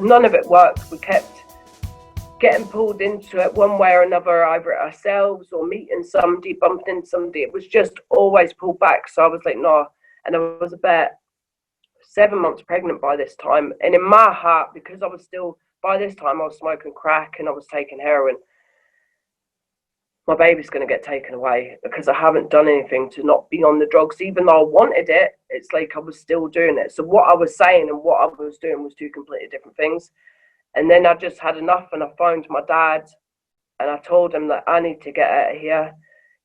none of it worked. We kept getting pulled into it one way or another, either ourselves or meeting somebody, bumping into somebody. It was just always pulled back. So I was like, no. And I was about 7 months pregnant by this time. And in my heart, because I was still, by this time, I was smoking crack and I was taking heroin. My baby's going to get taken away because I haven't done anything to not be on the drugs. Even though I wanted it, it's like I was still doing it. So what I was saying and what I was doing was two completely different things. And then I just had enough, and I phoned my dad and I told him that I need to get out of here.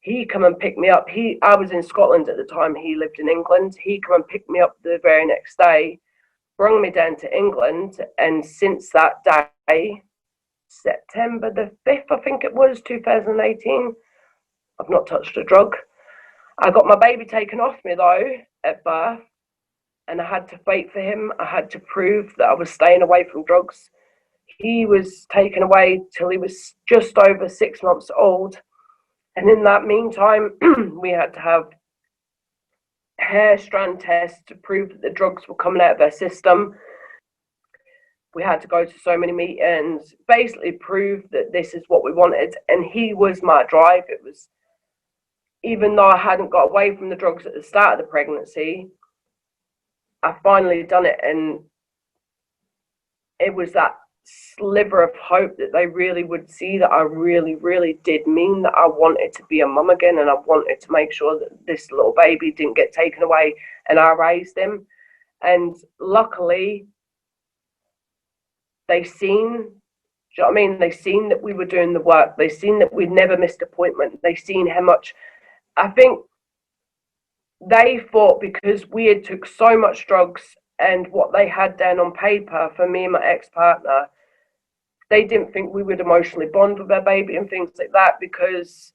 He come and picked me up. I was in Scotland at the time. He lived in England. He come and picked me up the very next day, brought me down to England. And since that day, September the 5th, I think it was, 2018, I've not touched a drug. I got my baby taken off me, though, at birth, and I had to fight for him. I had to prove that I was staying away from drugs. He was taken away till he was just over 6 months old. And in that meantime, we had to have hair strand tests to prove that the drugs were coming out of their system. We had to go to so many meetings, basically prove that this is what we wanted. And he was my drive. It was, even though I hadn't got away from the drugs at the start of the pregnancy, I finally done it. And it was that sliver of hope that they really would see that I really, really did mean that I wanted to be a mum again, and I wanted to make sure that this little baby didn't get taken away and I raised him. And luckily, they seen, do you know what I mean? They seen that we were doing the work. They seen that we'd never missed an appointment. They seen how much, I think they thought, because we had took so much drugs and what they had down on paper for me and my ex-partner, they didn't think we would emotionally bond with their baby and things like that, because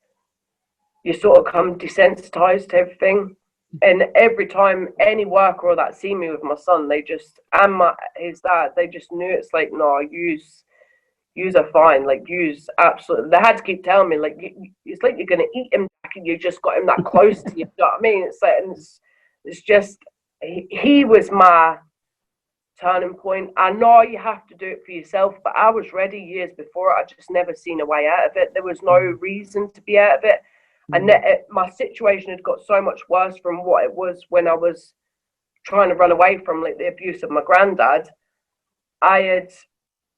you sort of come desensitized to everything. And every time any worker or that see me with my son, they just, and his dad, they just knew. It's like, no, yous are fine. Like, yous absolutely. They had to keep telling me, like, it's like you're gonna eat him back, and you just got him that close to you. You know what I mean? It's like, and it's just, he was my turning point. I know you have to do it for yourself, but I was ready years before. I just never seen a way out of it. There was no reason to be out of it. And my situation had got so much worse from what it was when I was trying to run away from, like, the abuse of my granddad. I had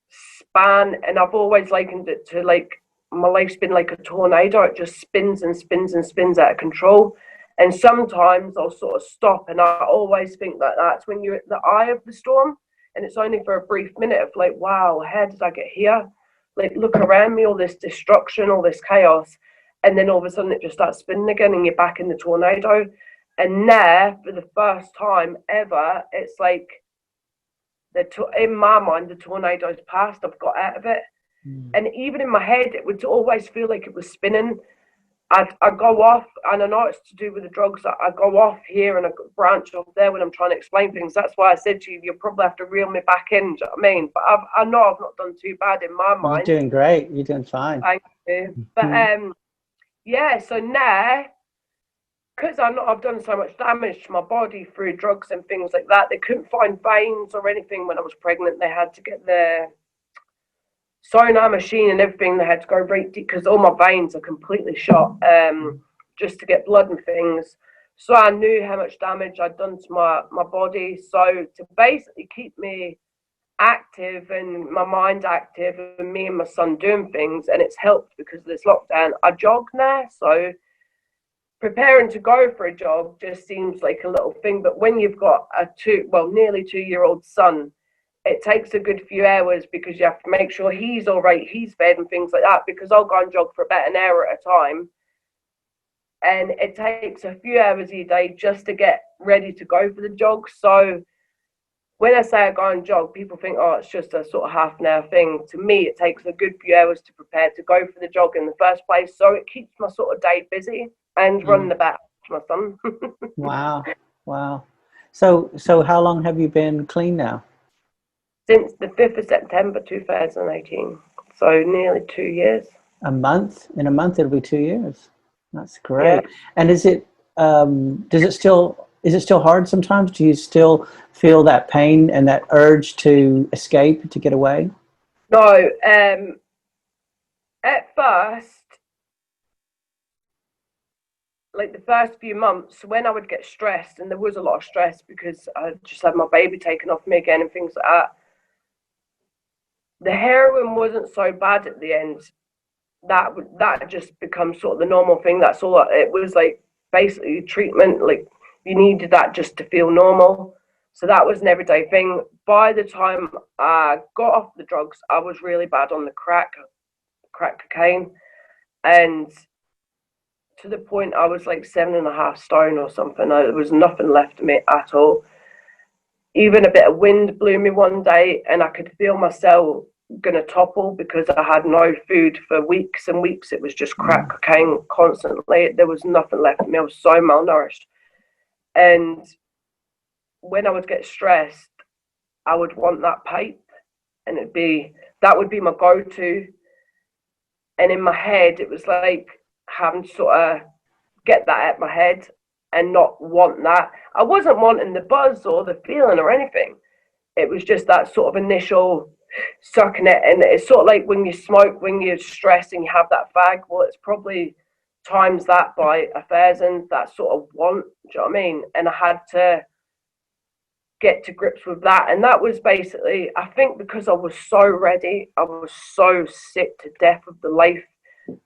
span, and I've always likened it to, like, my life's been like a tornado. It just spins and spins and spins out of control. And sometimes I'll sort of stop, and I always think that that's when you're at the eye of the storm, and it's only for a brief minute of like, wow, how did I get here? Like, look around me, all this destruction, all this chaos. And then all of a sudden it just starts spinning again, and you're back in the tornado. And now, for the first time ever, it's like, in my mind, the tornado's passed. I've got out of it. And even in my head, it would always feel like it was spinning. I go off, and I know it's to do with the drugs. I go off here and I branch off there when I'm trying to explain things. That's why I said to you, you'll probably have to reel me back in. Do you know what I mean? But I know I've not done too bad in my mind. You're doing great. You're doing fine. Thank you. But yeah, so now, because I know I've done so much damage to my body through drugs and things like that, they couldn't find veins or anything when I was pregnant. They had to get their sonar machine and everything. They had to go right deep, because all my veins are completely shot, just to get blood and things. So I knew how much damage I'd done to my body. So to basically keep me active and my mind active, and me and my son doing things, and it's helped because of this lockdown, I jog now. So preparing to go for a jog just seems like a little thing, but when you've got a nearly 2-year-old son, it takes a good few hours, because you have to make sure he's all right, he's fed and things like that, because I'll go and jog for about an hour at a time, and it takes a few hours a day just to get ready to go for the jog. So when I say I go and jog, people think, oh, it's just a sort of half an hour thing. To me, it takes a good few hours to prepare to go for the jog in the first place. So it keeps my sort of day busy and running about to my son. Wow. So how long have you been clean now? Since the 5th of September 2018. So nearly 2 years. A month? In a month, it'll be 2 years. That's great. Yeah. And is it, does it still Is it still hard sometimes? Do you still feel that pain and that urge to escape, to get away? No, at first, like the first few months, when I would get stressed, and there was a lot of stress because I just had my baby taken off me again and things like that, the heroin wasn't so bad at the end. That just becomes sort of the normal thing. That's all. It was like basically treatment. Like you needed that just to feel normal. So that was an everyday thing. By the time I got off the drugs, I was really bad on the crack cocaine, and to the point I was like 7.5 stone or something. There was nothing left of me at all. Even a bit of wind blew me one day, and I could feel myself gonna topple because I had no food for weeks and weeks. It was just crack cocaine constantly. There was nothing left of me. I was so malnourished. And when I would get stressed, I would want that pipe, and that would be my go-to. And in my head, it was like having to sort of get that out my head and not want that. I wasn't wanting the buzz or the feeling or anything. It was just that sort of initial sucking it. And it's sort of like when you smoke, when you're stressed and you have that fag, well, it's probably times that by 1,000, that sort of want, do you know what I mean? And I had to get to grips with that. And that was basically, I think because I was so ready, I was so sick to death of the life,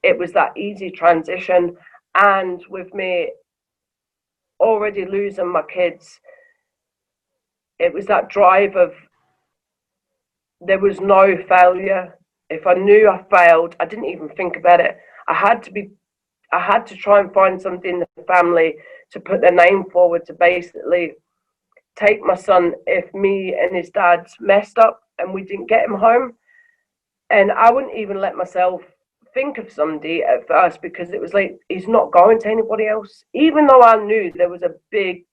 it was that easy transition. And with me already losing my kids, it was that drive of there was no failure. If I knew I failed, I didn't even think about it. I had to try and find somebody in the family to put their name forward to basically take my son if me and his dad messed up and we didn't get him home. And I wouldn't even let myself think of somebody at first because it was like, he's not going to anybody else. Even though I knew there was a big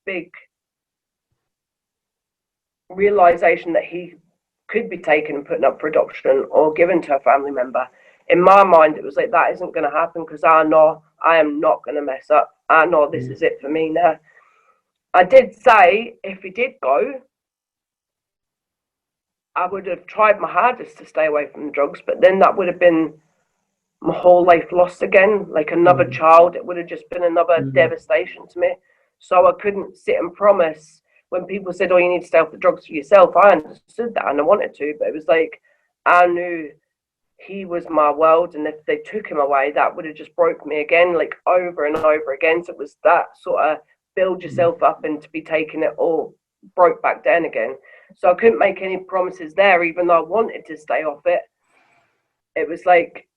realization that he could be taken and put up for adoption or given to a family member. In my mind, it was like, that isn't going to happen because I know I am not going to mess up. I know this is it for me now. I did say if he did go, I would have tried my hardest to stay away from the drugs, but then that would have been my whole life lost again, like another child. It would have just been another devastation to me. So I couldn't sit and promise. When people said, oh, you need to stay off the drugs for yourself, I understood that and I wanted to, but it was like, I knew he was my world, and if they took him away, that would have just broke me again, like over and over again. So it was that sort of build yourself up and to be taking it all broke back down again. So I couldn't make any promises there, even though I wanted to stay off it. It was like,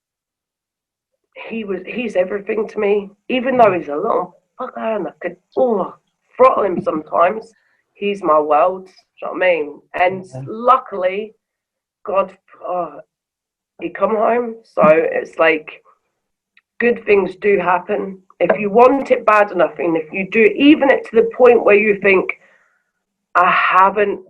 he's everything to me, even though he's a little fucker and I could throttle him sometimes. He's my world, do you know what I mean? And luckily, God, he come home. So it's like, good things do happen. If you want it bad enough, and if you do, even it to the point where you think, I haven't